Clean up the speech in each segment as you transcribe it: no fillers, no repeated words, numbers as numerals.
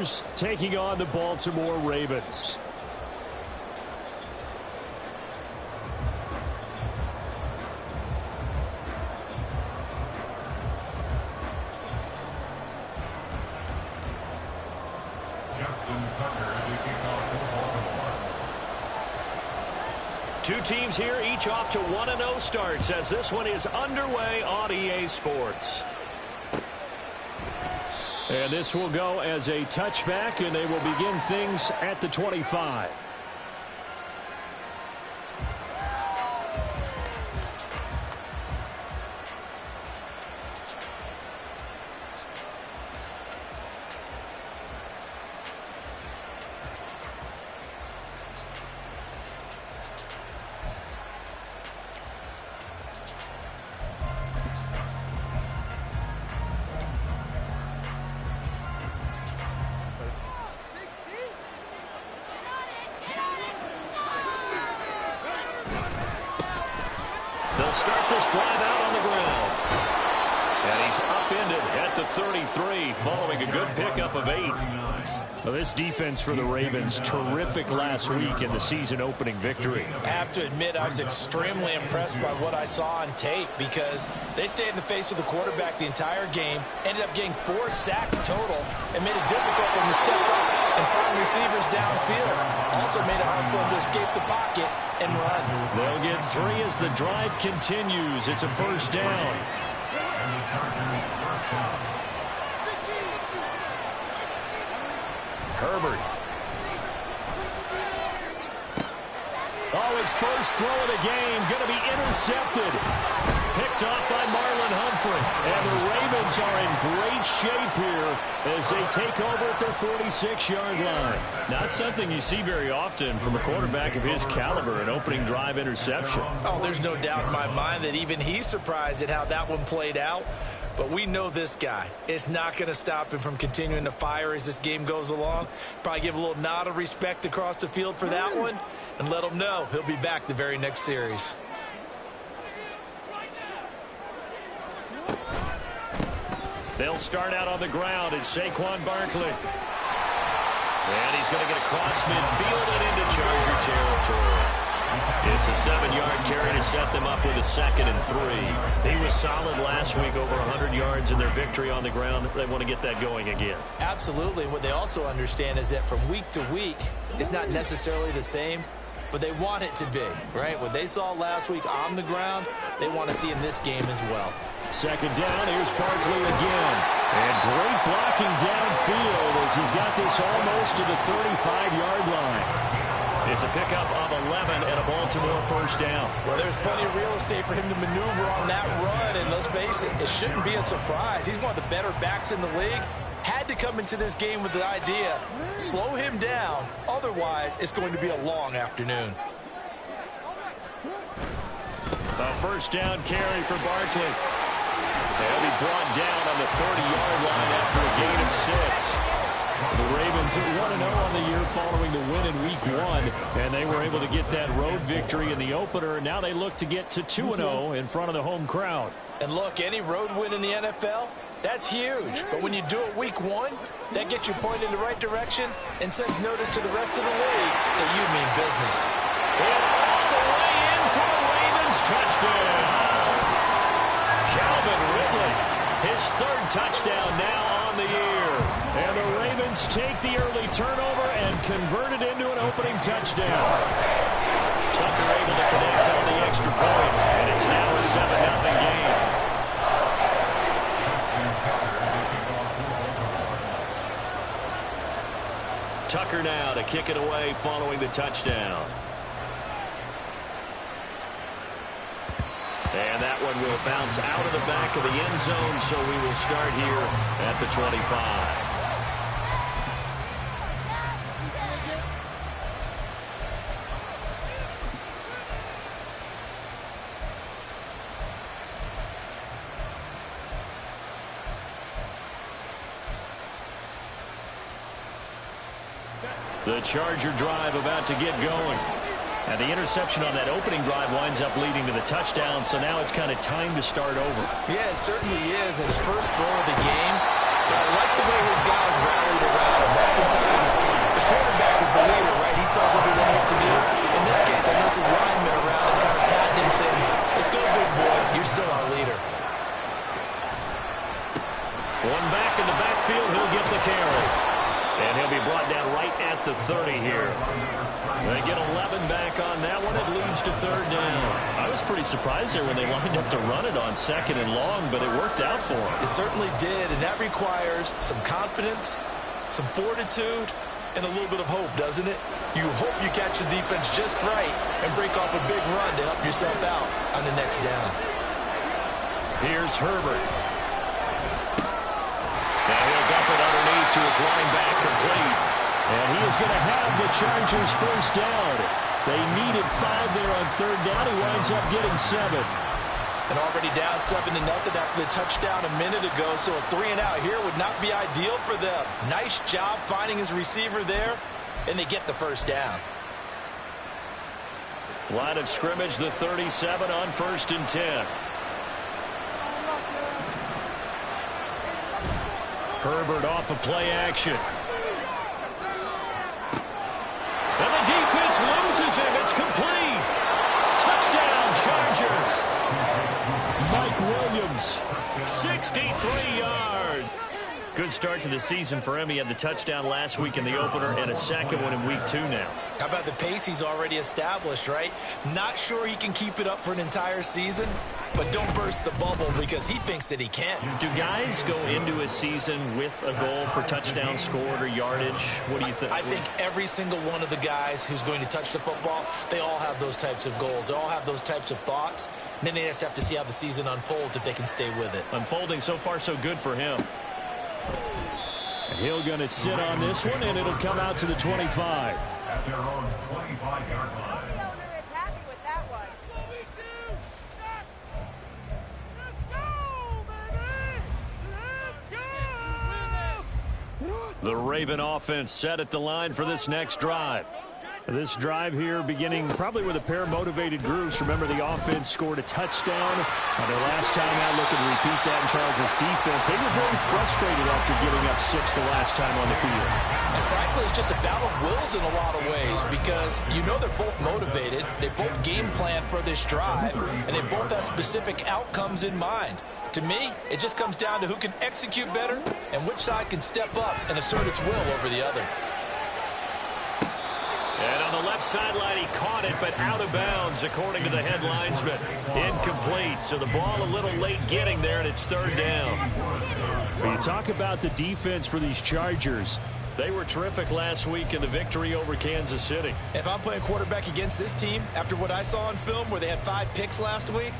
Chargers taking on the Baltimore Ravens. Two teams here, each off to 1-0 starts as this one is underway on EA Sports. And this will go as a touchback, and they will begin things at the 25. They'll start this drive out on the ground. And he's upended at the 33 following a good pickup of 8. Well, this defense for the Ravens, terrific last week in the season-opening victory. I have to admit, I was extremely impressed by what I saw on tape because they stayed in the face of the quarterback the entire game, ended up getting 4 sacks total, and made it difficult for him to step up and find receivers downfield. Also made it hard for him to escape the pocket and run. They'll get 3 as the drive continues. It's a first down. Herbert. Oh, his first throw of the game going to be intercepted. Picked off by Marlon Humphrey. And the Ravens are in great shape here as they take over at their 46-yard line. Not something you see very often from a quarterback of his caliber, an opening drive interception. Oh, there's no doubt in my mind that even he's surprised at how that one played out. But we know this guy. It's not going to stop him from continuing to fire as this game goes along. Probably give a little nod of respect across the field for that one and let him know he'll be back the very next series. They'll start out on the ground. It's Saquon Barkley. And he's going to get across midfield and into Charger territory. It's a 7-yard carry to set them up with a 2nd and 3. He was solid last week, over 100 yards in their victory on the ground. They want to get that going again. Absolutely. What they also understand is that from week to week, it's not necessarily the same, but they want it to be, right? What they saw last week on the ground, they want to see in this game as well. 2nd down, here's Barkley again. And great blocking downfield as he's got this almost to the 35-yard line. It's a pickup of 11 and a Baltimore first down. Well, there's plenty of real estate for him to maneuver on that run, and let's face it, it shouldn't be a surprise. He's one of the better backs in the league. Had to come into this game with the idea, slow him down, otherwise it's going to be a long afternoon. A first down carry for Barkley. They'll be brought down on the 30-yard line after a gain of 6. The Ravens are 1-0 on the year following the win in Week 1, and they were able to get that road victory in the opener, and now they look to get to 2-0 in front of the home crowd. And look, any road win in the NFL, that's huge. But when you do it Week 1, that gets you pointed in the right direction and sends notice to the rest of the league that you mean business. And all the way in for a Ravens touchdown. Calvin Ridley, his 3rd touchdown now on the year. And the Ravens take the early turnover and convert it into an opening touchdown. Tucker able to connect on the extra point, and it's now a 7-0 game. Tucker now to kick it away following the touchdown. And that one will bounce out of the back of the end zone, so we will start here at the 25. The Charger drive about to get going. And the interception on that opening drive winds up leading to the touchdown, so now it's kind of time to start over. Yeah, it certainly is. And his first throw of the game, but I like the way his guys rallied around him. That at the 30 here. They get 11 back on that one. It leads to third down. I was pretty surprised there when they lined up to run it on second and long, but it worked out for them. It certainly did, and that requires some confidence, some fortitude, and a little bit of hope, doesn't it? You hope you catch the defense just right and break off a big run to help yourself out on the next down. Here's Herbert. Now he'll dump it underneath to his running back, complete. And he is going to have the Chargers first down. They needed 5 there on third down. He winds up getting 7. And already down 7-0 after the touchdown a minute ago, so a 3-and-out here would not be ideal for them. Nice job finding his receiver there, and they get the first down. Line of scrimmage, the 37 on 1st and 10. Herbert off of play action. And the defense loses him. It's complete. Touchdown, Chargers. Mike Williams, 63 yards. Good start to the season for him. He had the touchdown last week in the opener and a second one in week 2 now. How about the pace he's already established, right? Not sure he can keep it up for an entire season, but don't burst the bubble because he thinks that he can. Do guys go into a season with a goal for touchdown scored or yardage? What do you think? I think every single one of the guys who's going to touch the football, they all have those types of goals. They all have those types of thoughts. And then they just have to see how the season unfolds if they can stay with it. Unfolding so far so good for him. He'll going to sit on this one, and it'll come out to the 25. At their own 25-yard line. The Raven offense set at the line for this next drive. This drive here beginning probably with a pair of motivated groups. Remember, the offense scored a touchdown. Their last time out, looking to repeat that in Charles' defense. They were very frustrated after giving up 6 the last time on the field. And frankly, it's just a battle of wills in a lot of ways because you know they're both motivated. They both game plan for this drive, and they both have specific outcomes in mind. To me, it just comes down to who can execute better and which side can step up and assert its will over the other. And on the left sideline, he caught it, but out of bounds, according to the head linesman. Incomplete, so the ball a little late getting there, and it's third down. When you talk about the defense for these Chargers, they were terrific last week in the victory over Kansas City. If I'm playing quarterback against this team, after what I saw on film where they had 5 picks last week,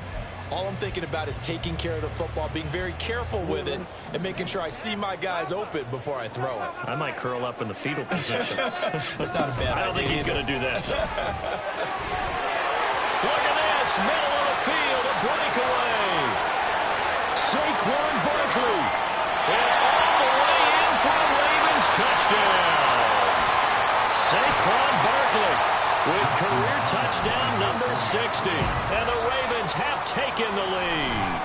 all I'm thinking about is taking care of the football, being very careful with it, and making sure I see my guys open before I throw it. I might curl up in the fetal position. That's not a bad idea. I don't think he's going to do that. Look at this. Middle of the field, a breakaway. Saquon Barkley. And all the way in for the Ravens touchdown. Saquon Barkley with career touchdown number 60. And the Ravens have taken the lead.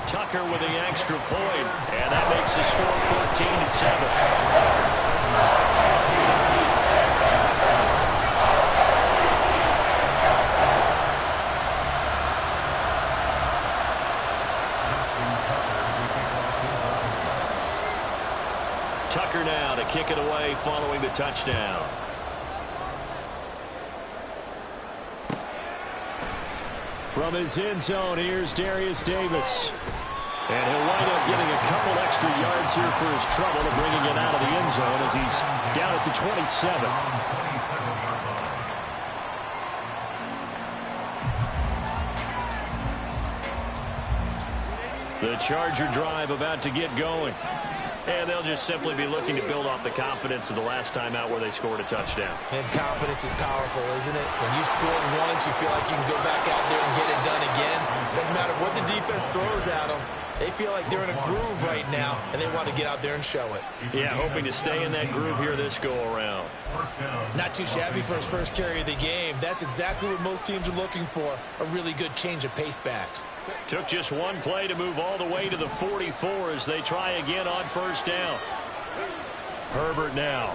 Tucker with the extra point, and that makes the score 14-7. Tucker now to kick it away following the touchdown. From his end zone, here's Darius Davis. And he'll wind up getting a couple extra yards here for his trouble and bringing it out of the end zone as he's down at the 27. The Charger drive about to get going. And they'll just simply be looking to build off the confidence of the last time out where they scored a touchdown. And confidence is powerful, isn't it? When you've scored once, you feel like you can go back out there and get it done again. Doesn't matter what the defense throws at them. They feel like they're in a groove right now, and they want to get out there and show it. Yeah, hoping to stay in that groove here this go-around. Not too shabby for his first carry of the game. That's exactly what most teams are looking for, a really good change of pace back. Took just one play to move all the way to the 44 as they try again on first down. Herbert now.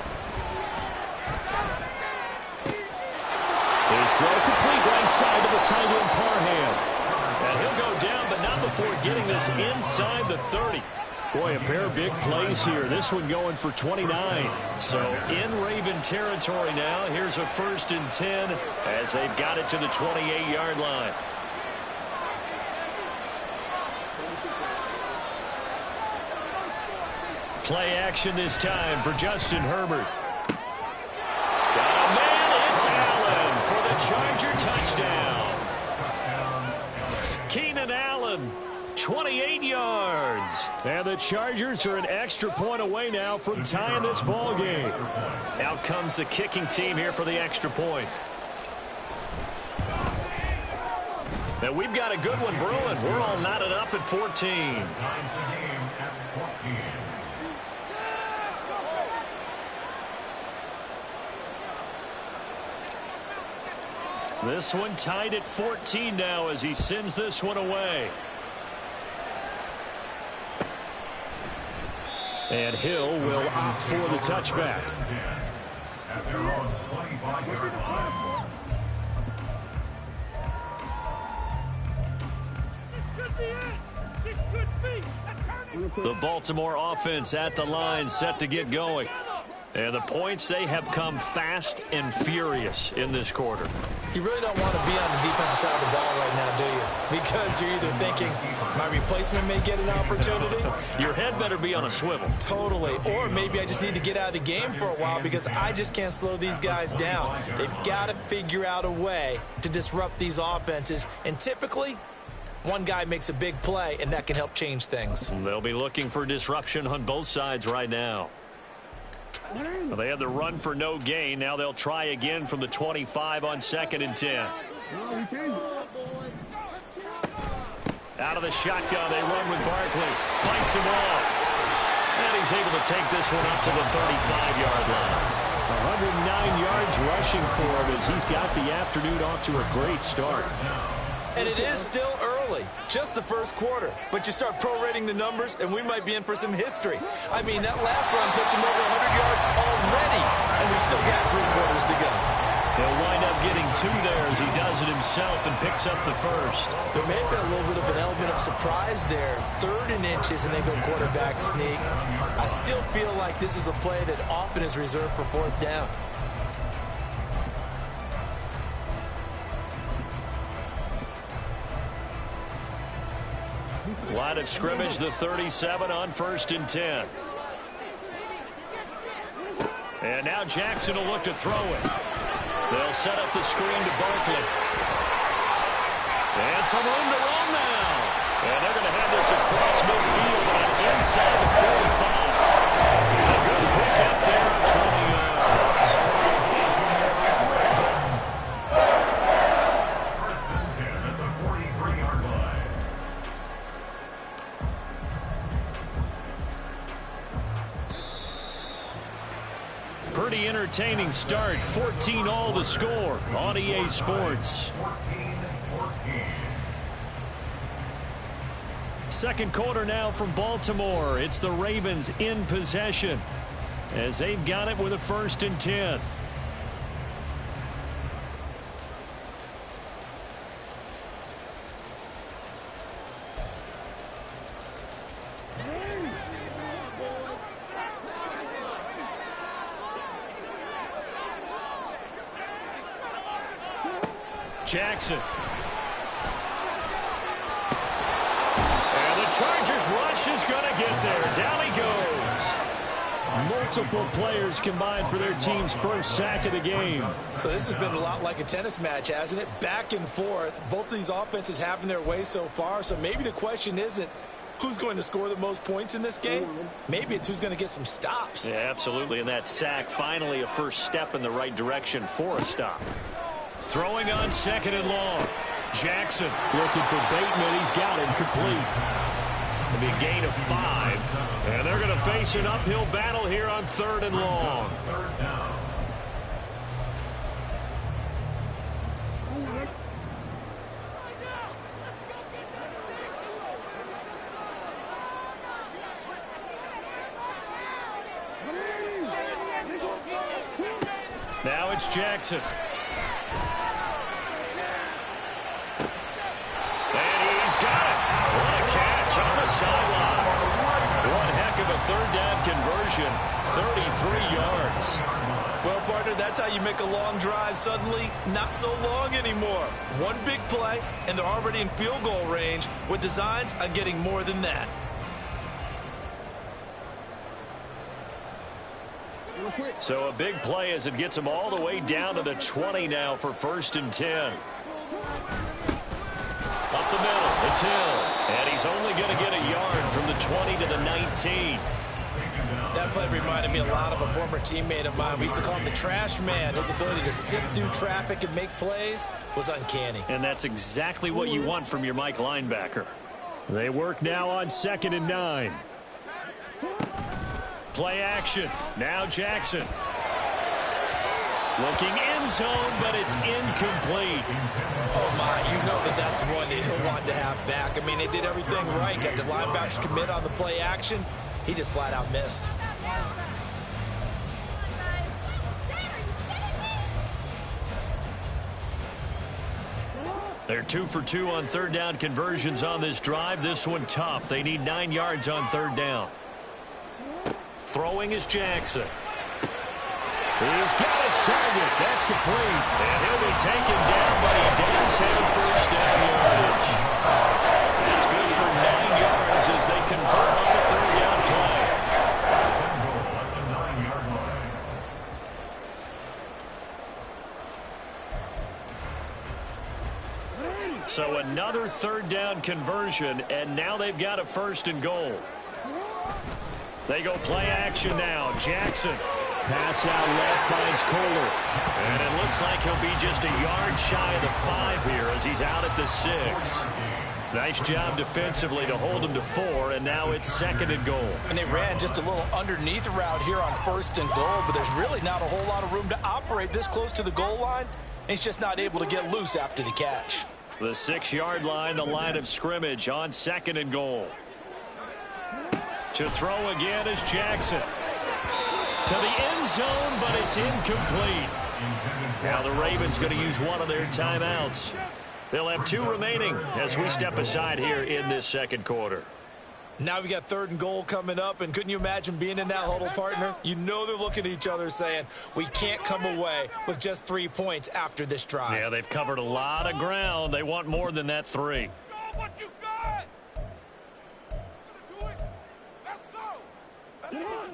His throw complete right side to the tight end Parham. And he'll go down, but not before getting this inside the 30. Boy, a pair of big plays here. This one going for 29. So in Raven territory now. Here's a 1st and 10 as they've got it to the 28-yard line. Play action this time for Justin Herbert. Got a man. It's Allen for the Charger touchdown. Keenan Allen, 28 yards. And the Chargers are an extra point away now from tying this ball game. Out comes the kicking team here for the extra point. Now we've got a good one brewing. We're all knotted up at 14. Ties the game at 14. This one tied at 14 now as he sends this one away. And Hill will opt for the touchback. At their own 25-yard line. The Baltimore offense at the line set to get going. And the points, they have come fast and furious in this quarter. You really don't want to be on the defensive side of the ball right now, do you? Because you're either thinking, my replacement may get an opportunity. Your head better be on a swivel. Totally. Or maybe I just need to get out of the game for a while because I just can't slow these guys down. They've got to figure out a way to disrupt these offenses. And typically, one guy makes a big play, and that can help change things. They'll be looking for disruption on both sides right now. Well, they had the run for no gain. Now they'll try again from the 25 on 2nd and 10. Out of the shotgun, they run with Barkley. Fights him off. And he's able to take this one up to the 35-yard line. 109 yards rushing for him as he's got the afternoon off to a great start. And it is still early, just the first quarter. But you start prorating the numbers, and we might be in for some history. I mean, that last run puts him over 100 yards already, and we've still got 3 quarters to go. He'll wind up getting 2 there as he does it himself and picks up the first. There may have been a little bit of an element of surprise there. 3rd and inches, and they go quarterback sneak. I still feel like this is a play that often is reserved for 4th down. Line of scrimmage, the 37 on 1st and 10. And now Jackson will look to throw it. They'll set up the screen to Barkley. And some room to run now. And they're going to have this across midfield and inside the 45. A good pick up there, 20 yards. First and 10 at the 43-yard line. Pretty entertaining start. 14 all the score on EA Sports. 14-14. Second quarter now from Baltimore. It's the Ravens in possession as they've got it with a 1st and 10. Jackson. And the Chargers rush is going to get there. Down he goes. Multiple players combined for their team's first sack of the game. So this has been a lot like a tennis match, hasn't it? Back and forth. Both of these offenses having their way so far. So maybe the question isn't who's going to score the most points in this game. Maybe it's who's going to get some stops. Yeah, absolutely. And that sack, finally a first step in the right direction for a stop. Throwing on 2nd and long. Jackson looking for Bateman. He's got him complete. It'll be a gain of 5. And they're going to face an uphill battle here on 3rd and long. 3rd down. Now it's Jackson. And he's got it. What a catch on the sideline. One third down conversion, 33 yards. Well, partner, that's how you make a long drive suddenly not so long anymore. One big play, and they're already in field goal range with designs on getting more than that. So a big play as it gets them all the way down to the 20 now for 1st and 10. Up the middle, it's Hill. And he's only going to get a yard from the 20 to the 19. That play reminded me a lot of a former teammate of mine. We used to call him the trash man. His ability to sift through traffic and make plays was uncanny. And that's exactly what you want from your Mike linebacker. They work now on 2nd and 9. Play action. Now Jackson. Looking end zone, but it's incomplete. Oh, my. You know that's one that he'll want to have back. I mean, they did everything right. Got the linebackers commit on the play action. He just flat out missed. They're 2 for 2 on third down conversions on this drive. This one tough. They need 9 yards on third down. Throwing is Jackson. He's got his target. That's complete. And he'll be taken down, but he does have first down yardage. That's good for 9 yards as they convert on the third down play. At the 9-yard line. So another third down conversion, and now they've got a 1st and goal. They go play action now. Jackson. Pass out left, finds Kohler. And it looks like he'll be just a yard shy of the 5 here as he's out at the 6. Nice job defensively to hold him to 4, and now it's 2nd and goal. And they ran just a little underneath route here on 1st and goal, but there's really not a whole lot of room to operate this close to the goal line. He's just not able to get loose after the catch. The 6-yard line, the line of scrimmage on 2nd and goal. To throw again is Jackson. To the end zone, but it's incomplete. Now the Ravens going to use one of their timeouts. They'll have 2 remaining as we step aside here in this 2nd quarter. Now we got 3rd and goal coming up, and couldn't you imagine being in that huddle, partner? You know they're looking at each other saying, we can't come away with just 3 points after this drive. Yeah, they've covered a lot of ground. They want more than that 3. Show what you got.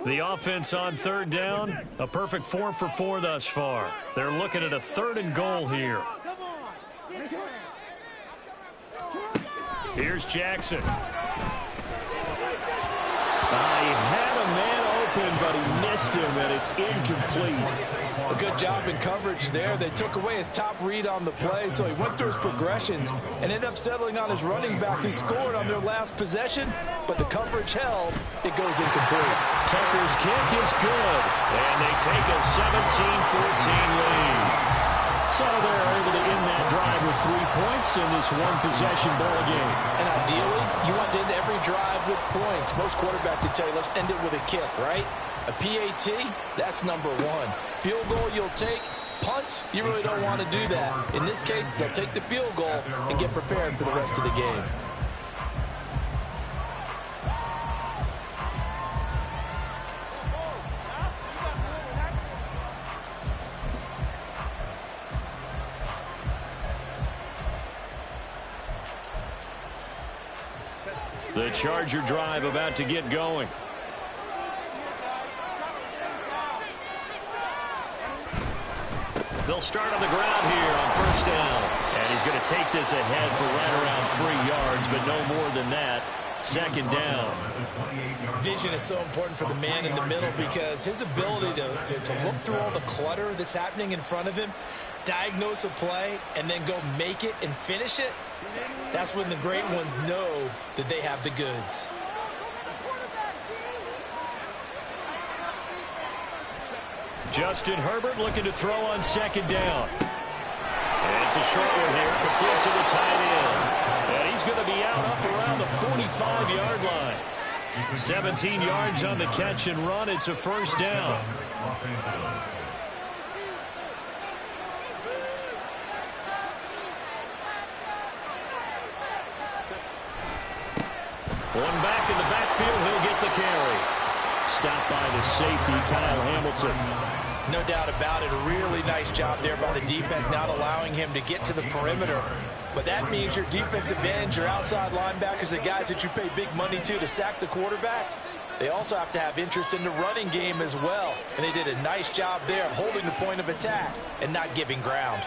The offense on third down, a perfect 4 for 4 thus far. They're looking at a 3rd and goal here. Here's Jackson. He had a man open, but he missed him, and it's incomplete. A good job in coverage there. They took away his top read on the play, so he went through his progressions and ended up settling on his running back who scored on their last possession, but the coverage held. It goes incomplete. Tucker's kick is good, and they take a 17-14 lead. So they're able to end that drive with 3 points in this one-possession ball game. And ideally, you want to end every drive with points. Most quarterbacks would tell you, let's end it with a kick, right? A PAT, that's number 1. Field goal you'll take. Punts, you really don't want to do that. In this case, they'll take the field goal and get prepared for the rest of the game. The Charger drive about to get going. They'll start on the ground here on 1st down. And he's going to take this ahead for right around 3 yards, but no more than that. 2nd down. Vision is so important for the man in the middle because his ability to look through all the clutter that's happening in front of him, diagnose a play, and then go make it and finish it, that's when the great ones know that they have the goods. Justin Herbert looking to throw on 2nd down. And it's a short one here, complete to the tight end. And he's going to be out up around the 45-yard line. 17 yards on the catch and run. It's a 1st down. One back in the backfield, he'll get the carry. stop by the safety, Kyle Hamilton. No doubt about it. A really nice job there by the defense, not allowing him to get to the perimeter. But that means your defensive ends, your outside linebackers, the guys that you pay big money to sack the quarterback, they also have to have interest in the running game as well. And they did a nice job there of holding the point of attack and not giving ground.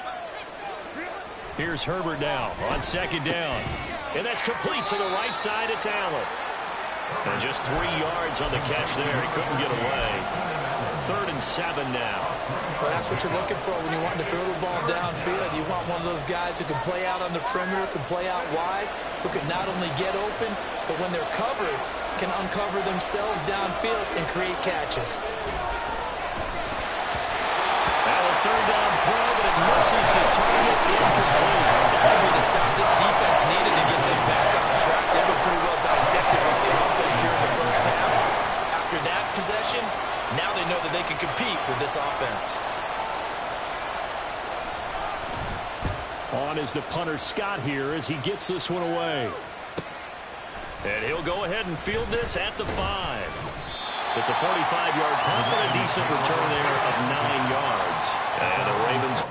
Here's Herbert now on second down. And that's complete to the right side. It's Allen. And just 3 yards on the catch there. He couldn't get away. 3rd and 7 now. Well, that's what you're looking for when you want to throw the ball downfield. You want one of those guys who can play out on the perimeter, can play out wide, who can not only get open, but when they're covered, can uncover themselves downfield and create catches. Now a 3rd down throw, but it misses the target. Incomplete. That could be the stop this defense needed to get them back on track. They've been pretty well dissected by the offense here in the first half. After that possession, now they know that they can compete with this offense. On is the punter Scott here as he gets this one away. And he'll go ahead and field this at the 5. It's a 45-yard punt, but a decent return there of 9 yards. And the Ravens...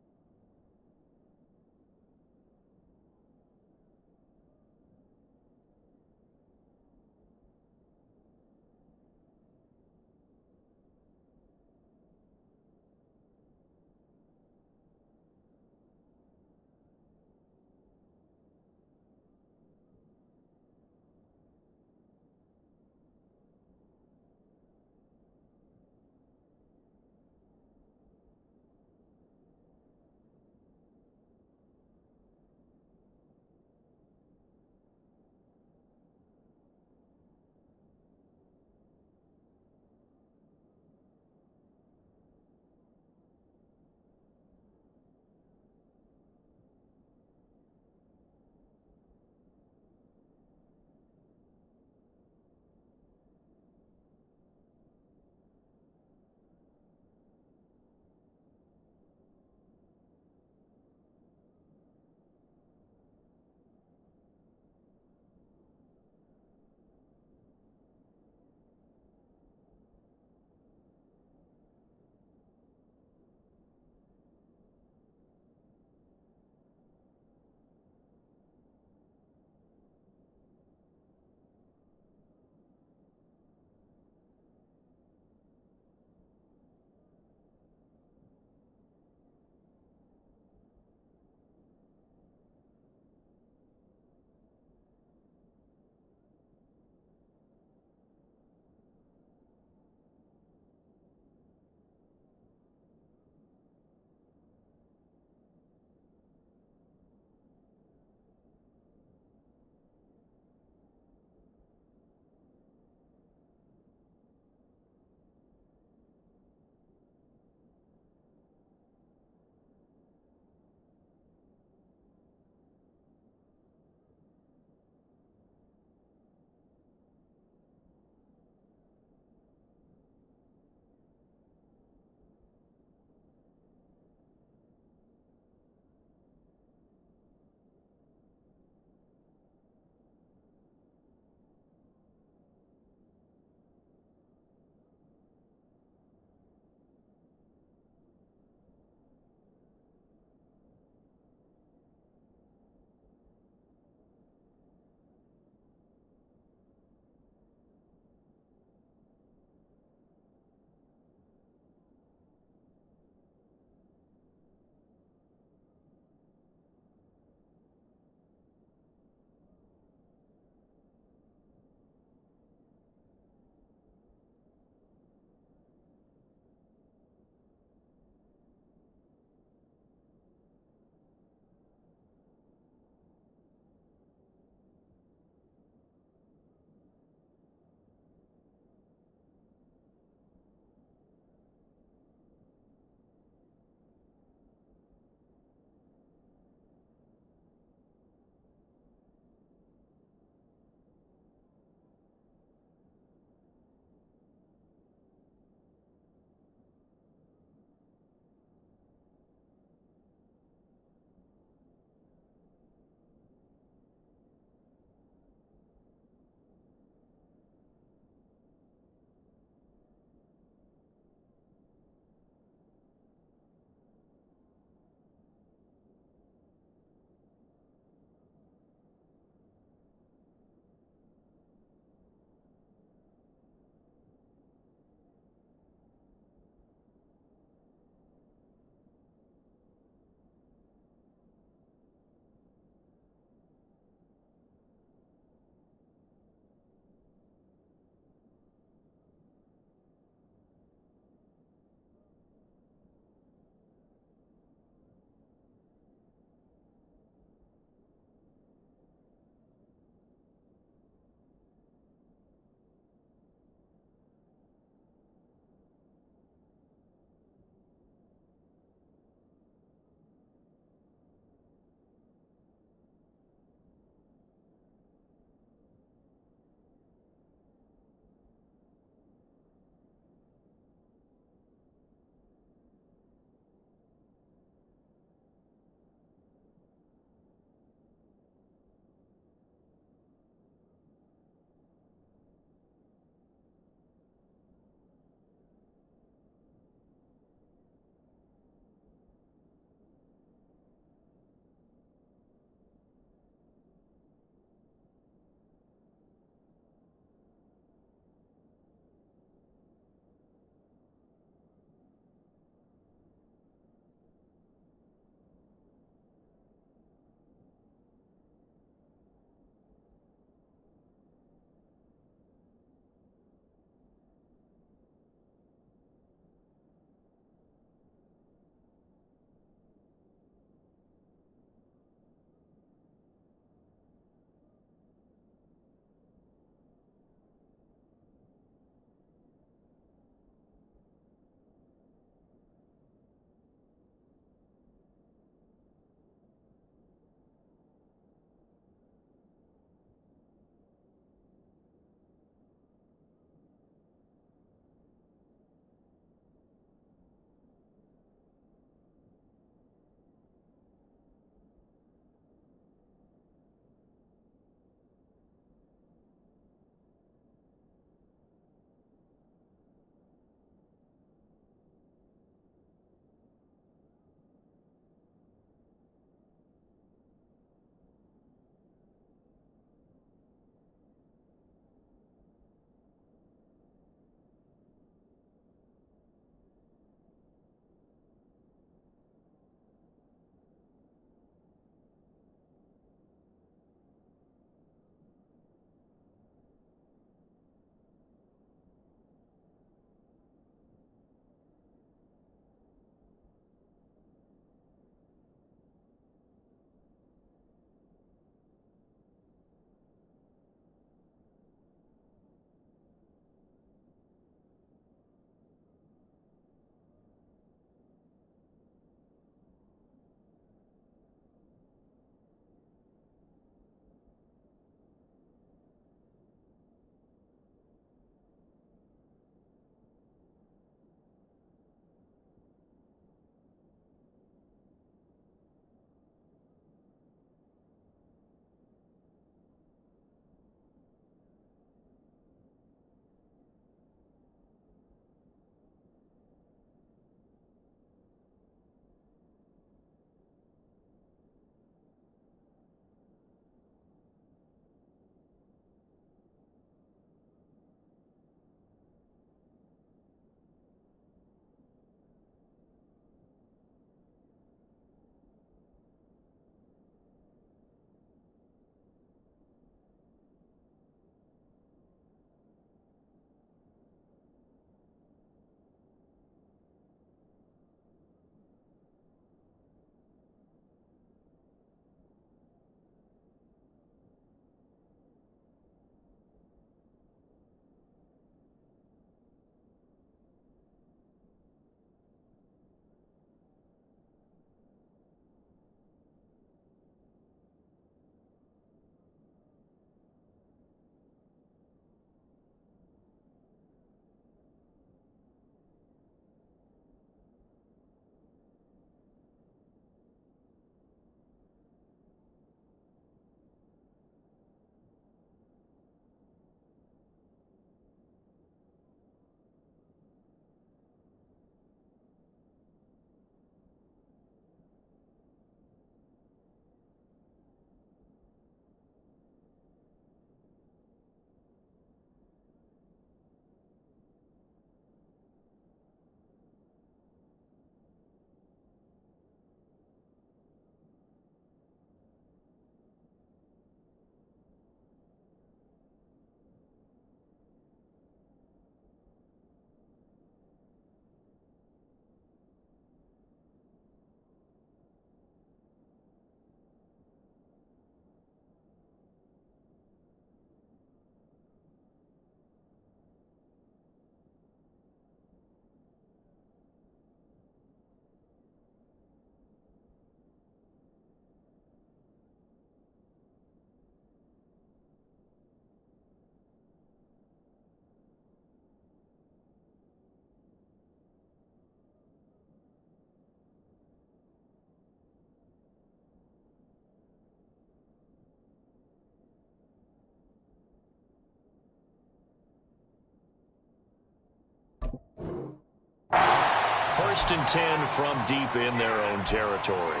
First and 10 from deep in their own territory.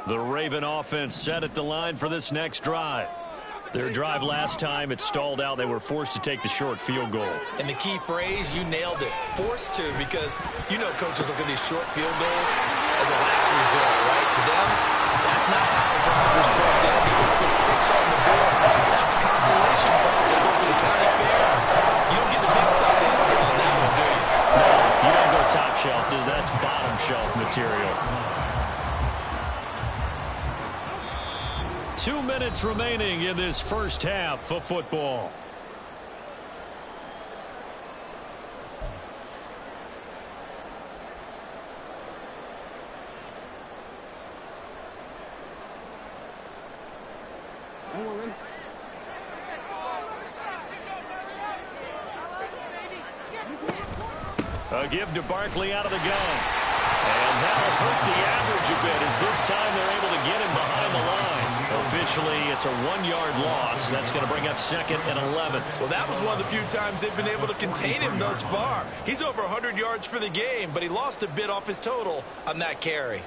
The Raven offense set at the line for this next drive. Their drive last time, it stalled out. They were forced to take the short field goal. And the key phrase, you nailed it. Forced to, because you know coaches look at these short field goals as a last resort, right? To them, that's not how drives are supposed to end. You're supposed to put 6 on the board. That's a consolation prize. They go to the county fair. You don't get the big stuffed animal on that one, do you? No, you don't go top shelf, dude. That's bottom shelf material. 2 minutes remaining in this first half of football. A give to Barkley out of the gun. And that'll hurt the average a bit, as this time they're able to get him behind the line. Officially, it's a 1-yard loss. That's going to bring up second and 11. Well, that was one of the few times they've been able to contain him thus far. He's over 100 yards for the game, but he lost a bit off his total on that carry.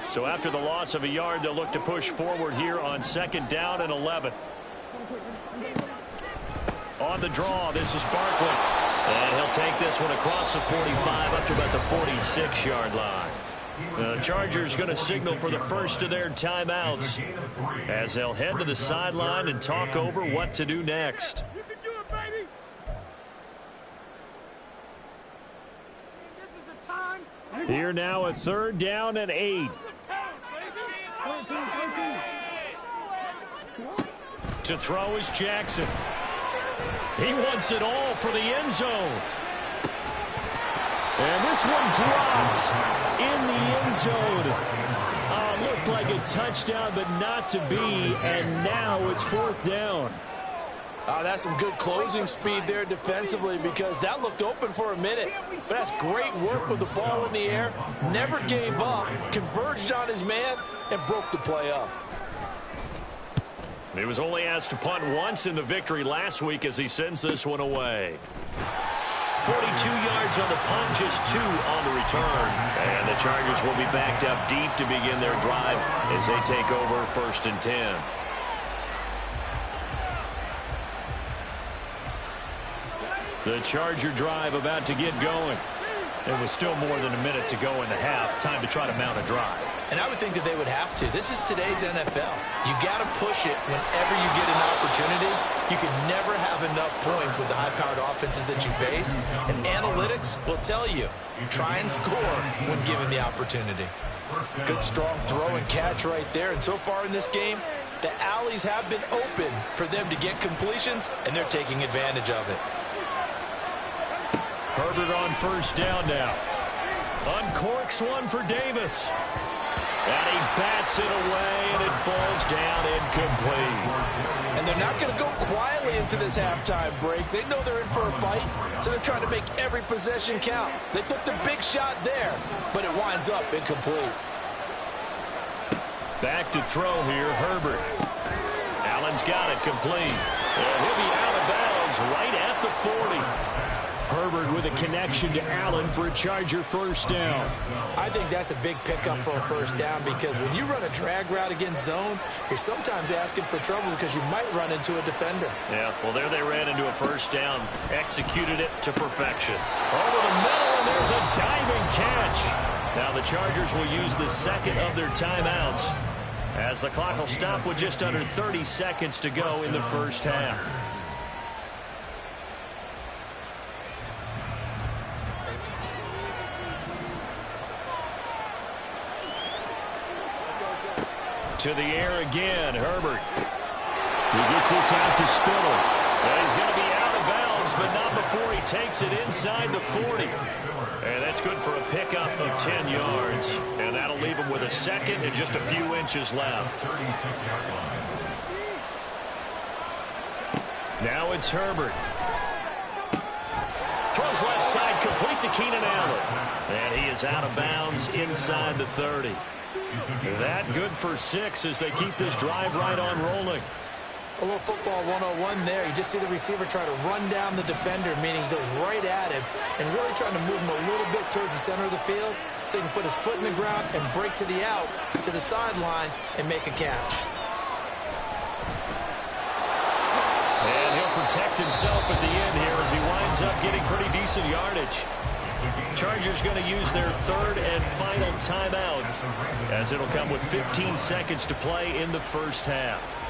So after the loss of a yard, they'll look to push forward here on second down and 11. On the draw, this is Barkley. And he'll take this one across the 45 up to about the 46-yard line. The Chargers going to signal for the first of their timeouts as they'll head to the sideline and talk over what to do next. You can do it, baby. This is the time. Here now, a third down and 8. To throw is Jackson. He wants it all for the end zone. And this one dropped in the end zone. Looked like a touchdown, but not to be. And now it's fourth down. That's some good closing speed there defensively, because that looked open for a minute. But that's great work with the ball in the air. Never gave up, converged on his man, and broke the play up. He was only asked to punt once in the victory last week as he sends this one away. 42 yards on the punt, just 2 on the return. And the Chargers will be backed up deep to begin their drive as they take over first and 10. The Charger drive about to get going. There was still more than a minute to go in the half. Time to try to mount a drive. And I would think that they would have to. This is today's NFL. You got to push it whenever you get an opportunity. You can never have enough points with the high-powered offenses that you face. And analytics will tell you, try and score when given the opportunity. Good, strong throw and catch right there. And so far in this game, the alleys have been open for them to get completions, and they're taking advantage of it. Herbert on first down now. Uncorks one for Davis. And he bats it away, and it falls down incomplete. And they're not going to go quietly into this halftime break. They know they're in for a fight, so they're trying to make every possession count. They took the big shot there, but it winds up incomplete. Back to throw here, Herbert. Allen's got it complete. And he'll be out of bounds right at the 40. Herbert with a connection to Allen for a Charger first down. I think that's a big pickup for a first down, because when you run a drag route against zone, you're sometimes asking for trouble because you might run into a defender. Yeah, well, there they ran into a first down, executed it to perfection. Over the middle, and there's a diving catch. Now the Chargers will use the second of their timeouts as the clock will stop with just under 30 seconds to go in the first half. To the air again, Herbert. He gets this out to Spittle. And he's going to be out of bounds is, but not before he takes it inside the 40. And that's good for a pickup of 10 yards. And that'll leave him with a second and just a few inches left. Now it's Herbert. Throws left side, complete to Keenan Allen. And he is out of bounds inside the 30. That good for 6 as they keep this drive right on rolling. A little football 101 there. You just see the receiver try to run down the defender, meaning he goes right at him and really trying to move him a little bit towards the center of the field so he can put his foot in the ground and break to the out, to the sideline, and make a catch. And he'll protect himself at the end here as he winds up getting pretty decent yardage. Chargers going to use their third and final timeout as it'll come with 15 seconds to play in the first half.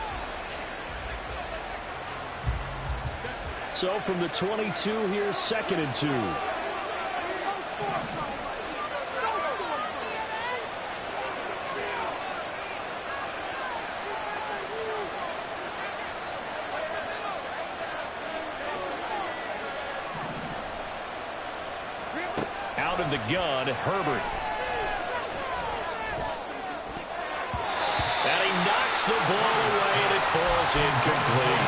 So from the 22, here's 2nd and 2. Out of the gun, Herbert. And he knocks the ball away, and it falls incomplete.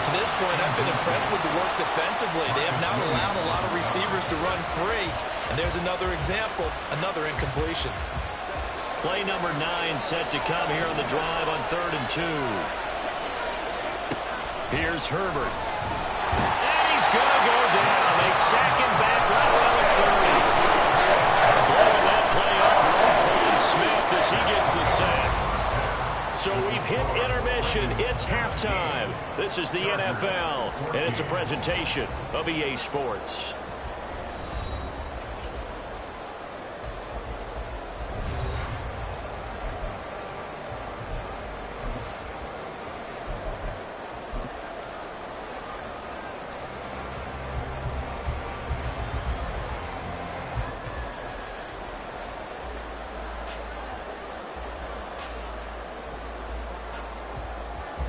To this point, I've been impressed with the work defensively. They have not allowed a lot of receivers to run free. And there's another example, another incompletion. Play number 9 set to come here on the drive on 3rd and 2. Here's Herbert. And he's going to go down. They sack him back right around the 30. Blowing that play up, Roquan Smith as he gets the sack. So we've hit intermission. It's halftime. This is the NFL, and it's a presentation of EA Sports.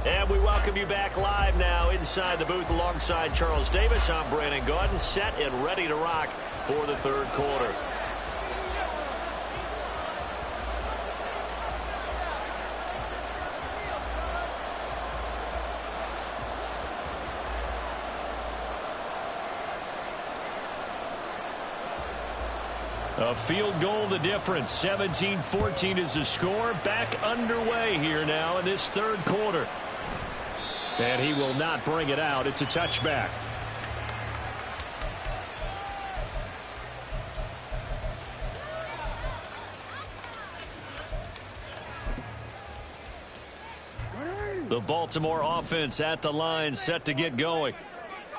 And we welcome you back live now inside the booth alongside Charles Davis. I'm Brandon Gaudin, set and ready to rock for the third quarter. A field goal the difference. 17-14 is the score. Back underway here now in this third quarter. And he will not bring it out. It's a touchback. The Baltimore offense at the line, set to get going.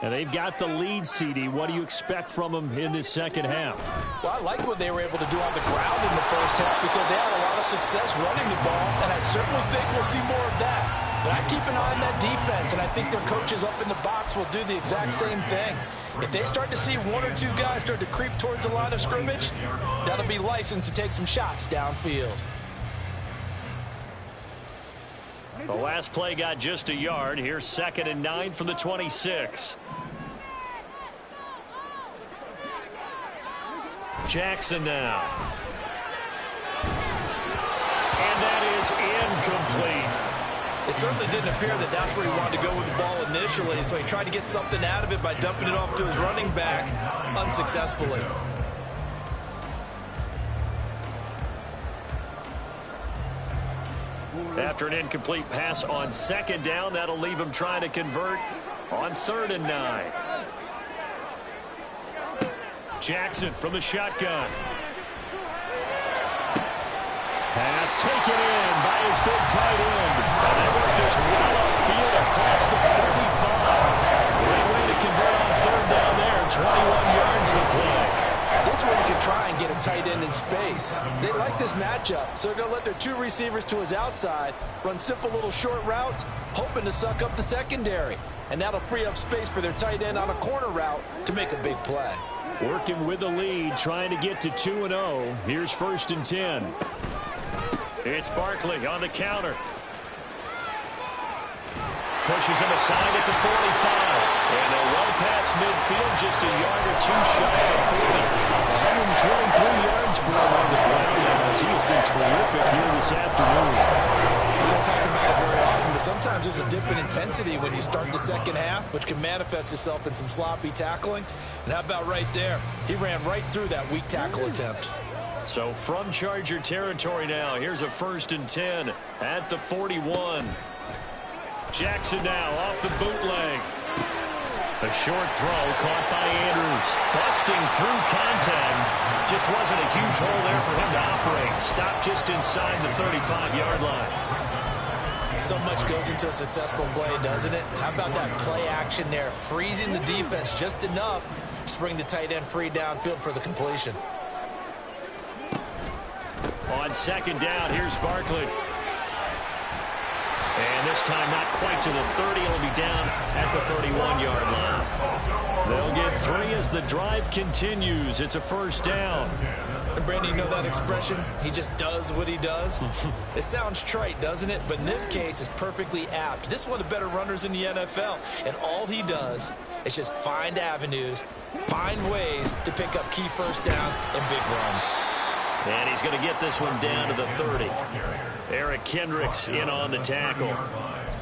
And they've got the lead, CD. What do you expect from them in this second half? Well, I like what they were able to do on the ground in the first half because they had a lot of success running the ball, and I certainly think we'll see more of that. But I keep an eye on that defense, and I think their coaches up in the box will do the exact same thing. If they start to see one or two guys start to creep towards the line of scrimmage, that'll be licensed to take some shots downfield. The last play got just a yard. Here's 2nd and 9 from the 26. Jackson now. And that is incomplete. It certainly didn't appear that that's where he wanted to go with the ball initially, so he tried to get something out of it by dumping it off to his running back unsuccessfully. After an incomplete pass on 2nd down, that'll leave him trying to convert on 3rd and 9. Jackson from the shotgun. Pass taken in by his big tight end. And they work this well upfield across the 35. Great way to convert on 3rd down there. 21 yards to play. This one he can try and get a tight end in space. They like this matchup, so they're going to let their two receivers to his outside run simple little short routes, hoping to suck up the secondary. And that'll free up space for their tight end on a corner route to make a big play. Working with the lead, trying to get to 2-0. Here's 1st and 10. It's Barkley on the counter. Pushes him aside at the 45. And they're well past midfield, just a yard or two shy of 40. 123 yards for him on the ground now, as he has been terrific here this afternoon. We don't talk about it very often, but sometimes there's a dip in intensity when you start the second half, which can manifest itself in some sloppy tackling. And how about right there? He ran right through that weak tackle attempt. So from Charger territory now, here's a 1st and 10 at the 41. Jackson now off the bootleg. A short throw caught by Andrews. Busting through contact. Just wasn't a huge hole there for him to operate. Stopped just inside the 35-yard line. So much goes into a successful play, doesn't it? How about that play action there? Freezing the defense just enough to bring the tight end free downfield for the completion. On 2nd down, here's Barkley. And this time not quite to the 30. It'll be down at the 31-yard line. They'll get 3 as the drive continues. It's a 1st down. And Brandon, you know that expression? He just does what he does? It sounds trite, doesn't it? But in this case, it's perfectly apt. This is one of the better runners in the NFL. And all he does is just find avenues, find ways to pick up key 1st downs and big runs. And he's going to get this one down to the 30. Eric Kendricks in on the tackle.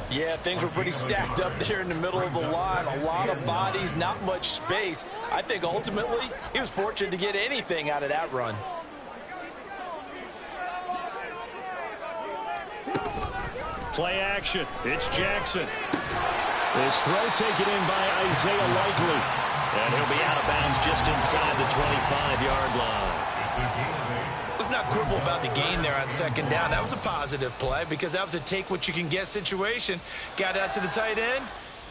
Yeah, things were pretty stacked up there in the middle of the line. A lot of bodies, not much space. I think ultimately he was fortunate to get anything out of that run. Play action. It's Jackson. This throw taken in by Isaiah Likely. And he'll be out of bounds just inside the 25-yard line. Let's not quibble about the gain there on 2nd down. That was a positive play because that was a take-what-you-can-get situation. Got out to the tight end.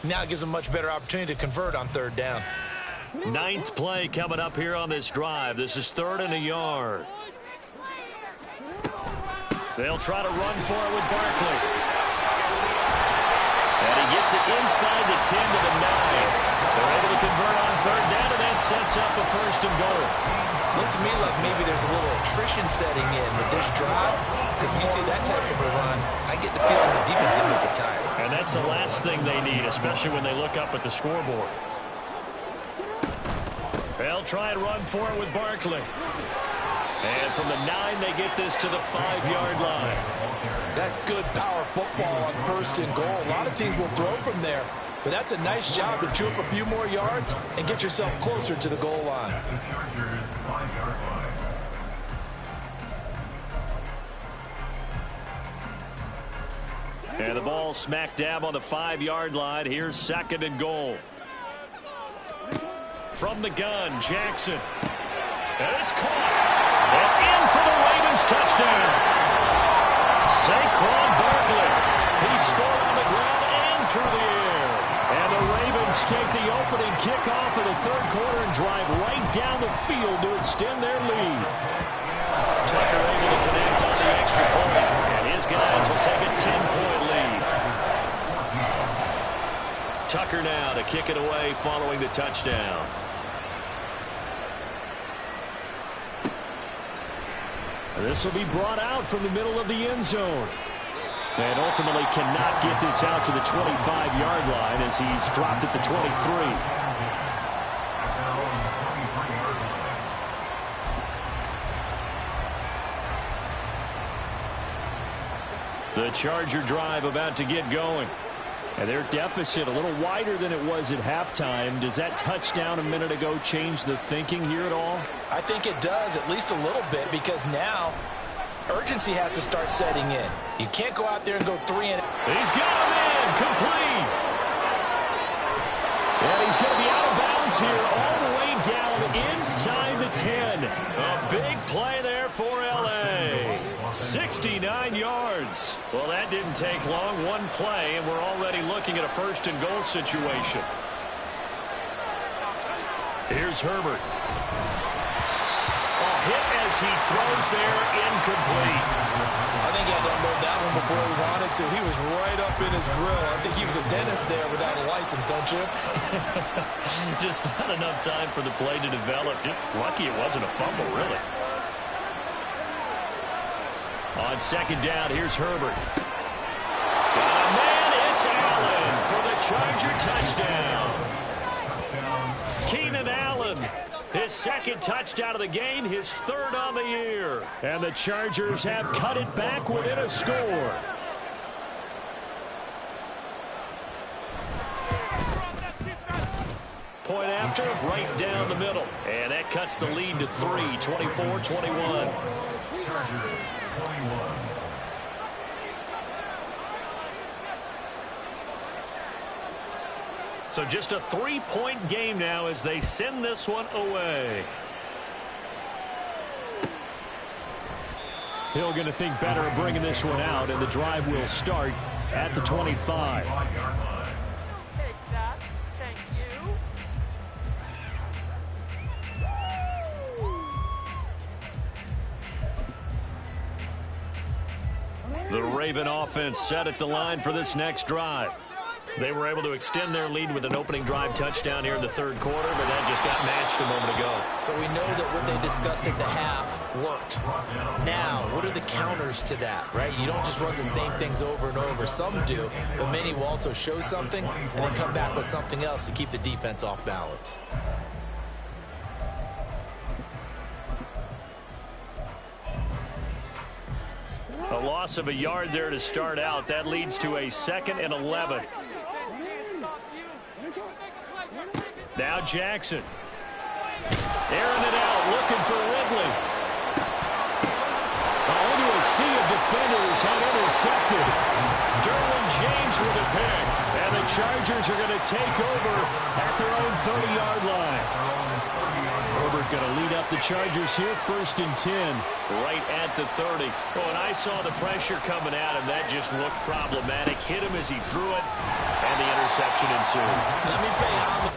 Now it gives them a much better opportunity to convert on 3rd down. 9th play coming up here on this drive. This is 3rd and a yard. They'll try to run for it with Barkley. And he gets it inside the 10 to the 9. They're able to convert on 3rd down, and that sets up a 1st and goal. Looks to me like maybe there's a little attrition setting in with this drive, because when you see that type of a run, I get the feeling the defense is going to be a bit tired. And that's the last thing they need, especially when they look up at the scoreboard. They'll try and run for it with Barkley. And from the 9, they get this to the 5-yard line. That's good power football on 1st and goal. A lot of teams will throw from there, but that's a nice job to chew up a few more yards and get yourself closer to the goal line. And the ball smack dab on the 5-yard line. Here's 2nd and goal. From the gun, Jackson. And it's caught. And in for the Ravens touchdown. Saquon Barkley. He scored on the ground and through the air. And the Ravens take the opening kickoff of the 3rd quarter and drive right down the field to extend their lead. Tucker able to connect on the extra point. And his guys will take a 10-point lead. Tucker now to kick it away following the touchdown. This will be brought out from the middle of the end zone. And ultimately cannot get this out to the 25-yard line as he's dropped at the 23. The Charger drive about to get going. And their deficit a little wider than it was at halftime. Does that touchdown a minute ago change the thinking here at all? I think it does, at least a little bit, because now urgency has to start setting in. You can't go out there and go 3 and... He's got him in, complete. And he's going to be out of bounds here all the way down inside the 10. A big play there for L.A. 69 yards. Well, that didn't take long. One play, and we're already looking at a 1st and goal situation. Here's Herbert. A hit as he throws there, incomplete. I think he had to unload that one before he wanted to. He was right up in his grill. I think he was a dentist there without a license, don't you? Just not enough time for the play to develop. Just lucky it wasn't a fumble, really. On 2nd down, here's Herbert. Got a man, it's Allen. second touchdown of the game, his third on the year. And the Chargers have cut it back within a score. Point after, right down the middle. And that cuts the lead to 3, 24-21. Chargers, 21. So just a 3-point game now as they send this one away. Hill going to think better of bringing this one out, and the drive will start at the 25. Take that. Thank you. The Raven offense set at the line for this next drive. They were able to extend their lead with an opening drive touchdown here in the third quarter, but that just got matched a moment ago. So we know that what they discussed at the half worked. Now, what are the counters to that, right? You don't just run the same things over and over. Some do, but many will also show something and then come back with something else to keep the defense off balance. A loss of a yard there to start out. That leads to a 2nd and 11. Now Jackson. Airing it out, looking for Ridley. Into a sea of defenders and intercepted. Derwin James with a pick. And the Chargers are going to take over at their own 30-yard line. Herbert going to lead up the Chargers here, 1st and 10, right at the 30. Oh, and I saw the pressure coming at him. That just looked problematic. Hit him as he threw it, and the interception ensued. Let me pay homage.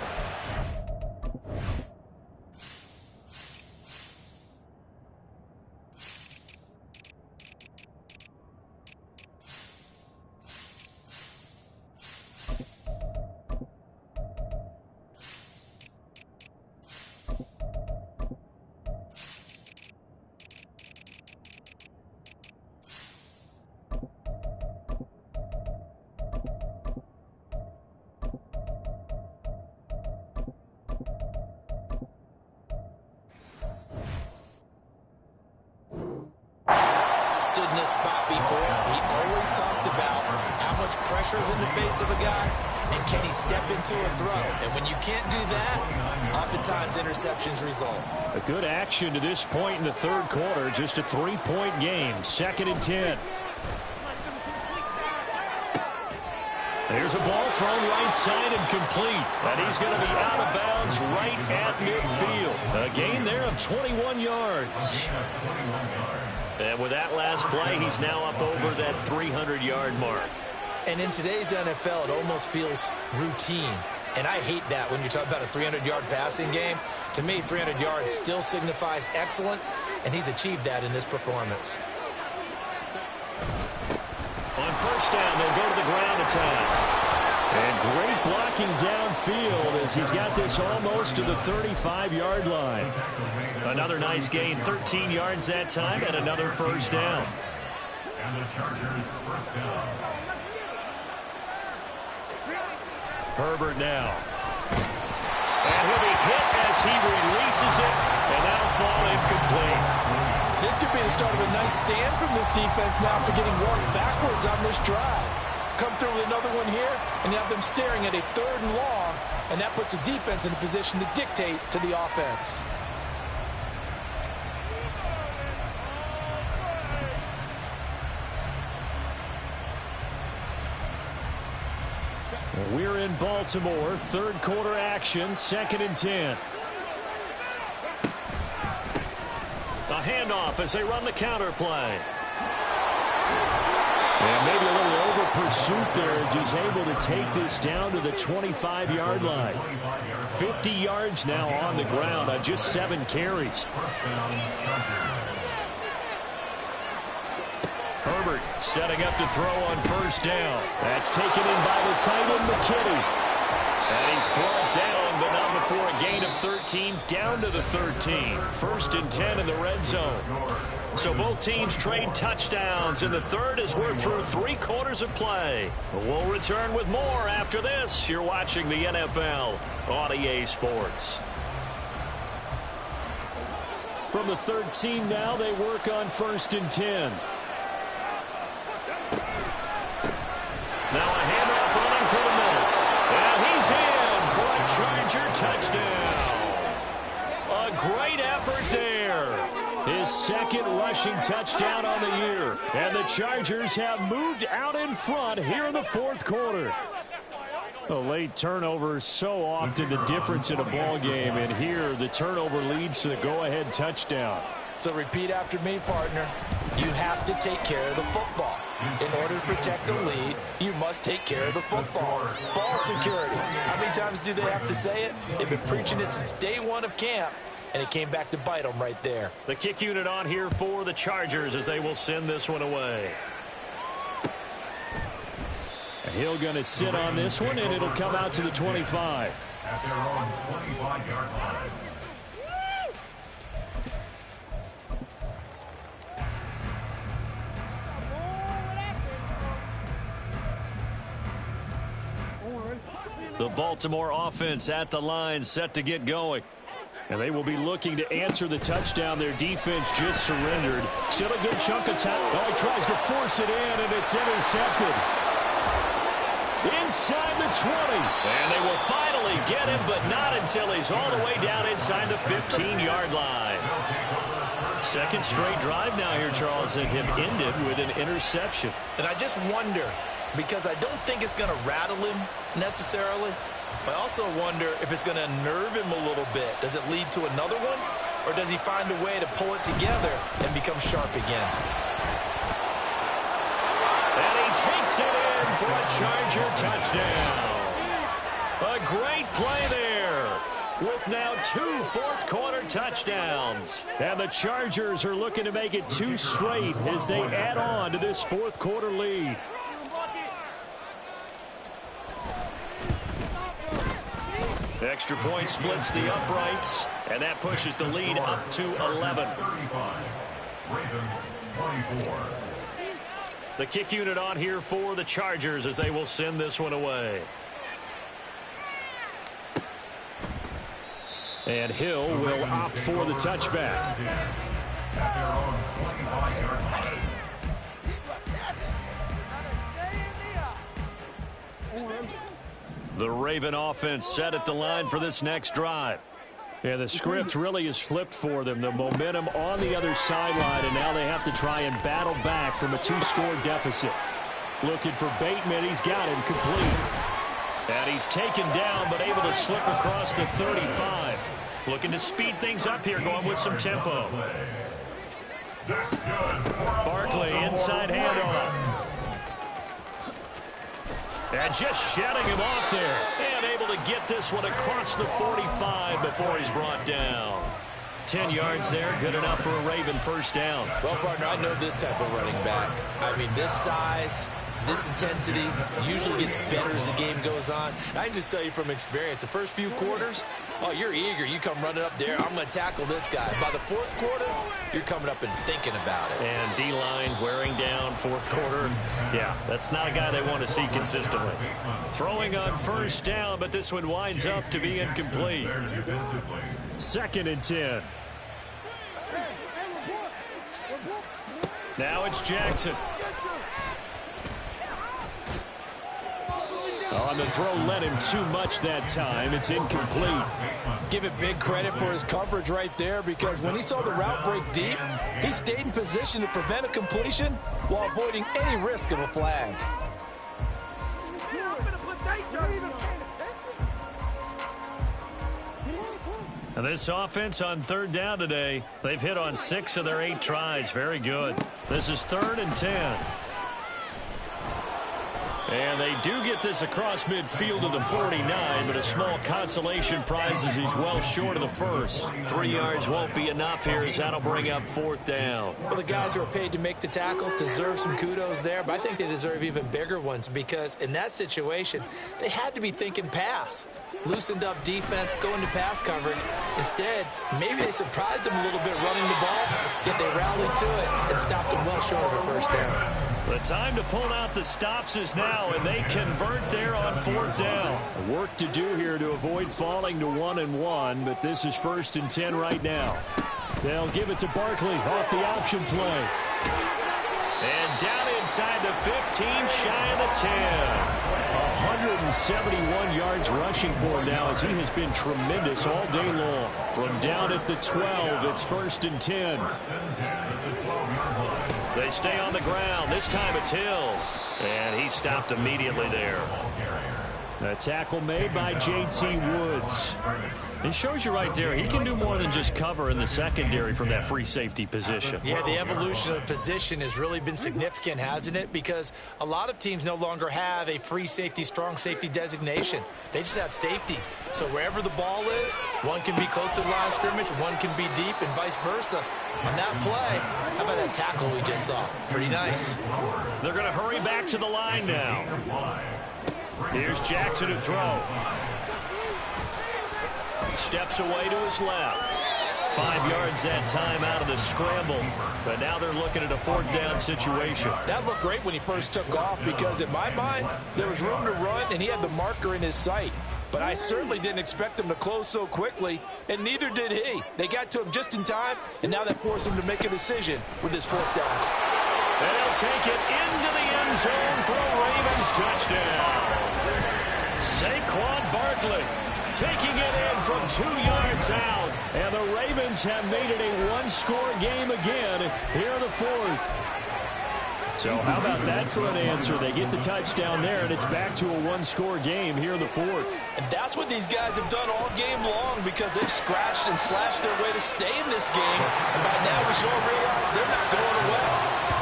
Stood in this spot before. He always talked about how much pressure is in the face of a guy and can he step into a throw. And when you can't do that, oftentimes interceptions result. A good action to this point in the third quarter. Just a 3-point game. 2nd and 10. There's a ball thrown right side and complete. And he's going to be out of bounds right at midfield. A gain there of 21 yards. And with that last play, he's now up over that 300-yard mark. And in today's NFL, it almost feels routine. And I hate that when you talk about a 300-yard passing game. To me, 300 yards still signifies excellence, and he's achieved that in this performance. On 1st down, they'll go to the ground attack. And great blocking downfield as he's got this almost to the 35-yard line. Another nice gain, 13 yards that time, and another 1st down. And the Chargers, 1st down. Herbert now. And he'll be hit as he releases it, and that'll fall incomplete. This could be the start of a nice stand from this defense now after getting walked backwards on this drive. Come through with another one here, and you have them staring at a 3rd and long, and that puts the defense in a position to dictate to the offense. We're in Baltimore, third quarter action, 2nd and 10. A handoff as they run the counter play. And maybe a little over pursuit there as he's able to take this down to the 25-yard line. 50 yards now on the ground on just 7 carries. Herbert setting up to throw on 1st down. That's taken in by the tight end, McKinney. And he's brought down, but not before a gain of 13, down to the 13. 1st and 10 in the red zone. So both teams trade touchdowns in the third as we're through 3 quarters of play. We'll return with more after this. You're watching the NFL on EA Sports. From the 13 now, they work on 1st and 10. Now a handoff running for the middle. And he's in for a Charger touchdown. A great effort there. His second rushing touchdown on the year. And the Chargers have moved out in front here in the 4th quarter. A late turnover is so often the difference in a ball game. And here the turnover leads to the go-ahead touchdown. So repeat after me, partner. You have to take care of the football. In order to protect the lead, you must take care of the football. Ball security. How many times do they have to say it? They've been preaching it since day one of camp, and it came back to bite them right there. The kick unit on here for the Chargers as they will send this one away. Hill going to sit on this one, and it'll come out to the 25. At their own 25-yard line. The Baltimore offense at the line, set to get going. And they will be looking to answer the touchdown. Their defense just surrendered. Still a good chunk of time. Oh, he tries to force it in, and it's intercepted. Inside the 20. And they will finally get him, but not until he's all the way down inside the 15-yard line. Second straight drive now here, Charles, that have ended with an interception. And I just wonder, because I don't think it's going to rattle him necessarily, but I also wonder if it's going to unnerve him a little bit. Does it lead to another one, or does he find a way to pull it together and become sharp again? And he takes it in for a Charger touchdown. A great play there, with now 2 fourth-quarter touchdowns. And the Chargers are looking to make it 2 straight as they add on to this fourth-quarter lead. Extra point splits the uprights, and that pushes the lead up to 11. 35. Ravens 24. The kick unit on here for the Chargers as they will send this one away. And Hill will opt for the touchback. At their own 25-yard line. The Raven offense set at the line for this next drive. Yeah, the script really is flipped for them. The momentum on the other sideline, and now they have to try and battle back from a 2-score deficit. Looking for Bateman. He's got him complete. And he's taken down, but able to slip across the 35. Looking to speed things up here, going with some tempo. Barkley, inside handoff. And just shutting him off there. And able to get this one across the 45 before he's brought down. 10 yards there, good enough for a Raven first down. Well, partner, I know this type of running back. I mean, this size, this intensity usually gets better as the game goes on. And I can just tell you from experience, the first few quarters, oh, you're eager. You come running up there, I'm going to tackle this guy. By the fourth quarter, you're coming up and thinking about it. And D-line wearing down fourth quarter. Yeah, that's not a guy they want to see consistently. Throwing on first down, but this one winds up to be incomplete. 2nd and 10. Now it's Jackson. On the throw, led him too much that time. It's incomplete. Give it big credit for his coverage right there, because when he saw the route break deep, he stayed in position to prevent a completion while avoiding any risk of a flag. And this offense on 3rd down today, they've hit on 6 of their 8 tries. Very good. This is 3rd and 10. And they do get this across midfield to the 49, but a small consolation prize as he's well short of the first. 3 yards won't be enough here as that'll bring up 4th down. Well, the guys who are paid to make the tackles deserve some kudos there, but I think they deserve even bigger ones, because in that situation, they had to be thinking pass. Loosened up defense, going to pass coverage. Instead, maybe they surprised them a little bit running the ball, yet they rallied to it and stopped them well short of a first down. The time to pull out the stops is now, and they convert there on 4th down. Work to do here to avoid falling to 1-1, but this is 1st and 10 right now. They'll give it to Barkley off the option play. And down inside the 15, shy of the 10. 171 yards rushing for him now as he has been tremendous all day long. From down at the 12, it's 1st and 10. They stay on the ground. This time it's Hill. And he stopped immediately there. A tackle made by J.T. Woods. It shows you right there, he can do more than just cover in the secondary from that free safety position. Yeah, the evolution of the position has really been significant, hasn't it? Because a lot of teams no longer have a free safety, strong safety designation. They just have safeties. So wherever the ball is, one can be close to the line of scrimmage, one can be deep, and vice versa. On that play, how about that tackle we just saw? Pretty nice. They're going to hurry back to the line now. Here's Jackson to throw. Steps away to his left. 5 yards that time out of the scramble. But now they're looking at a 4th down situation. That looked great when he first took off because in my mind, there was room to run and he had the marker in his sight. But I certainly didn't expect him to close so quickly, and neither did he. They got to him just in time, and now that forced him to make a decision with his 4th down. And he'll take it into the end zone for a Ravens touchdown. Saquon Barkley taking it in from 2 yards out. And the Ravens have made it a one-score game again here in the 4th. So how about that for an answer? They get the touchdown there, and it's back to a one-score game here in the 4th. And that's what these guys have done all game long because they've scratched and slashed their way to stay in this game. And by now we should all realize they're not going away.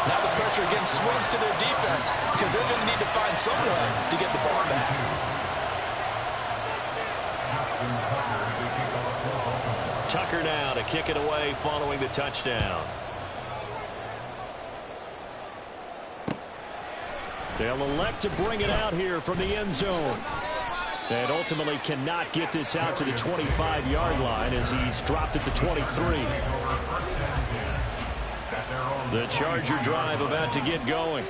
Now the pressure again swings to their defense because they're going to need to find some way to get the ball back. Tucker now to kick it away following the touchdown. They'll elect to bring it out here from the end zone. And ultimately cannot get this out to the 25-yard line as he's dropped at the 23. The Charger drive about to get going.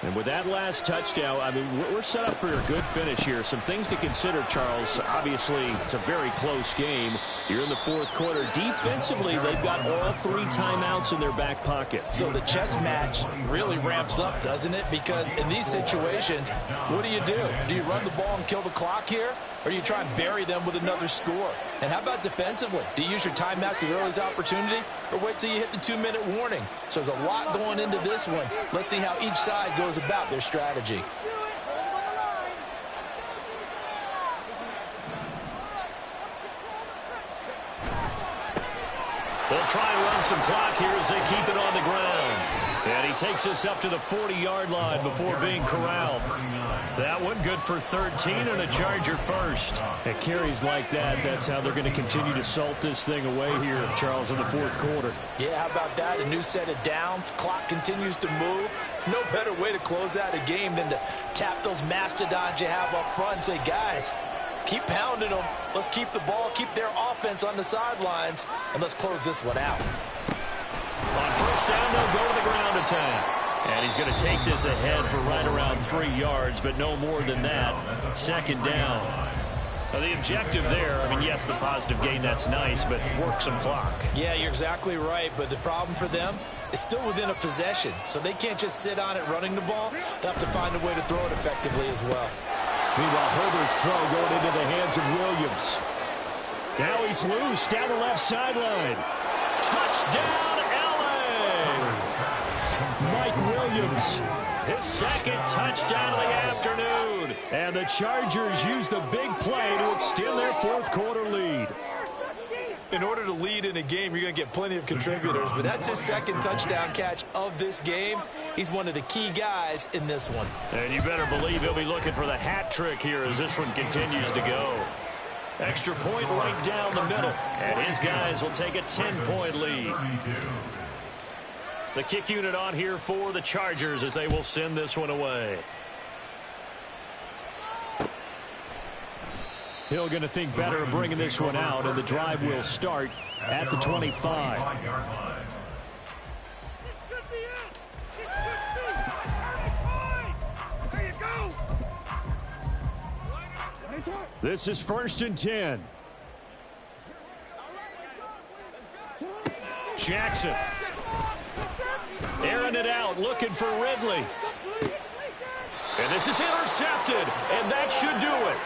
And with that last touchdown, I mean, we're set up for a good finish here. Some things to consider, Charles. Obviously, it's a very close game. You're in the 4th quarter. Defensively, they've got all 3 timeouts in their back pocket. So the chess match really ramps up, doesn't it? Because in these situations, what do? Do you run the ball and kill the clock here? Or do you try and bury them with another score? And how about defensively? Do you use your timeouts as early as opportunity? Or wait till you hit the 2-minute warning? So there's a lot going into this one. Let's see how each side goes about their strategy. They'll try and run some clock here as they keep it on the ground. And he takes us up to the 40-yard line before being corralled. That one good for 13 and a Charger first. At carries like that, that's how they're going to continue to salt this thing away here, Charles, in the 4th quarter. Yeah, how about that? A new set of downs. Clock continues to move. No better way to close out a game than to tap those mastodons you have up front and say, guys, keep pounding them. Let's keep the ball, keep their offense on the sidelines, and let's close this one out. On 1st down, they'll go to the ground attack. And he's going to take this ahead for right around 3 yards, but no more than that. 2nd down. Now the objective there, I mean, yes, the positive gain, that's nice, but work some clock. Yeah, you're exactly right, but the problem for them is still within a possession, so they can't just sit on it running the ball. They'll have to find a way to throw it effectively as well. Meanwhile, Herbert's throw going into the hands of Williams. Now he's loose down the left sideline. Touchdown, LA! Mike Williams, his 2nd touchdown of the afternoon. And the Chargers use the big play to extend their 4th quarter lead. In order to lead in a game, you're going to get plenty of contributors, but that's his 2nd touchdown catch of this game. He's one of the key guys in this one. And you better believe he'll be looking for the hat trick here as this one continues to go. Extra point right down the middle, and his guys will take a 10-point lead. The kick unit on here for the Chargers as they will send this one away. Hill going to think better of bringing this one out, and the drive will start at the 25. This is 1st and 10. Jackson. Airing it out, looking for Ridley. And this is intercepted, and that should do it.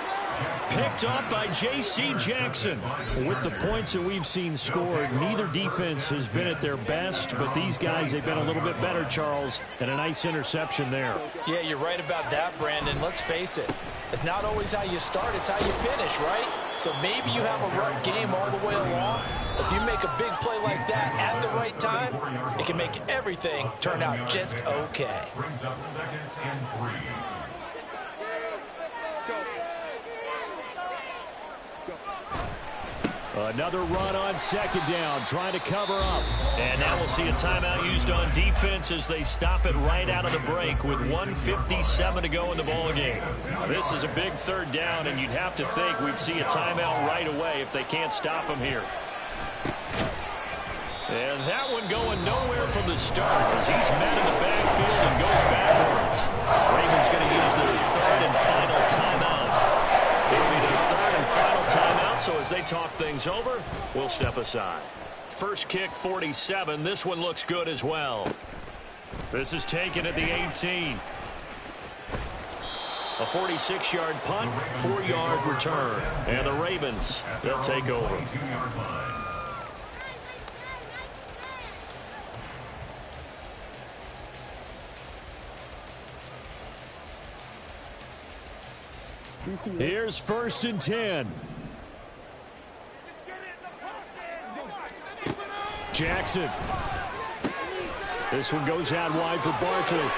Picked up by J.C. Jackson. With the points that we've seen scored, neither defense has been at their best, but these guys, they've been a little bit better, Charles, and a nice interception there. Yeah, you're right about that, Brandon. Let's face it. It's not always how you start, it's how you finish, right? So maybe you have a rough game all the way along. If you make a big play like that at the right time, it can make everything turn out just okay. Brings up 2nd and 3. Another run on 2nd down, trying to cover up. And now we'll see a timeout used on defense as they stop it right out of the break with 1:57 to go in the ballgame. This is a big 3rd down, and you'd have to think we'd see a timeout right away if they can't stop him here. And that one going nowhere from the start as he's met in the backfield and goes backwards. Ravens going to use their 3rd and final timeout. It'll be their 3rd and final timeout, so as they talk things over, we'll step aside. First kick, 47. This one looks good as well. This is taken at the 18. A 46-yard punt, 4-yard return. And the Ravens, they'll take over. Here's 1st and 10. Jackson. This one goes out wide for Barkley.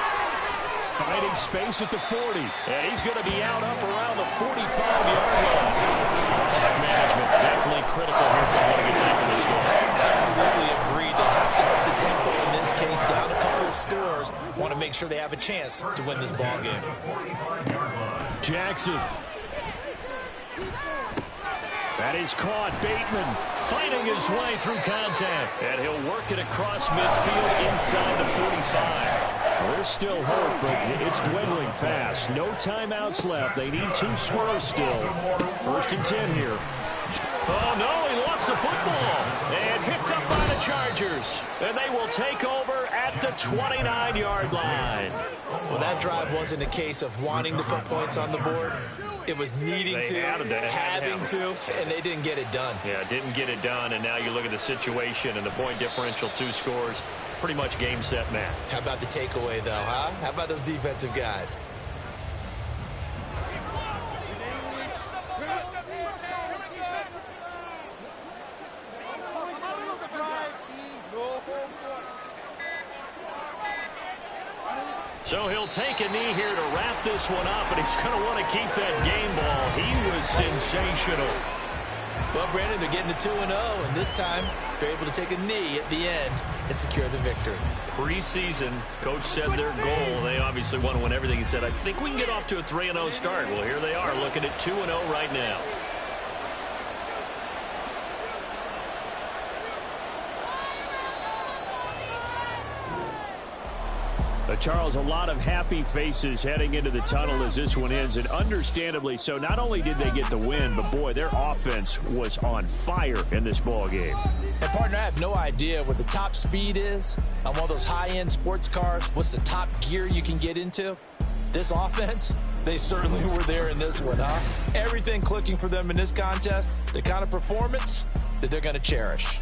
Finding space at the 40. And he's going to be out up around the 45-yard line. Clock management definitely critical here if they want to get back in this game. Absolutely agreed. They have to up the tempo in this case, down a couple of scores. Want to make sure they have a chance to win this ball game. Jackson. That is caught. Bateman fighting his way through contact. And he'll work it across midfield inside the 45. There's still hope, but it's dwindling fast. No timeouts left. They need 2 scores still. 1st and 10 here. Oh, no, he lost the football. And picked up by the Chargers. And they will take over at the 29-yard line. Well, that drive wasn't a case of wanting to put points on the board. It was needing to, having to, and they didn't get it done. Yeah, didn't get it done, and now you look at the situation and the point differential, 2 scores, pretty much game, set, match. How about the takeaway, though, huh? How about those defensive guys? So he'll take a knee here to wrap this one up, and he's going to want to keep that game ball. He was sensational. Well, Brandon, they're getting to 2-0, and this time they're able to take a knee at the end and secure the victory. Preseason, coach said their goal. They obviously want to win everything. He said, I think we can get off to a 3-0 start. Well, here they are looking at 2-0 right now. Charles, a lot of happy faces heading into the tunnel as this one ends, and understandably so. Not only did they get the win, but boy, their offense was on fire in this ball game. And partner, I have no idea what the top speed is on one of those high-end sports cars. What's the top gear you can get into? This offense, they certainly were there in this one, huh? Everything clicking for them in this contest, the kind of performance that they're going to cherish.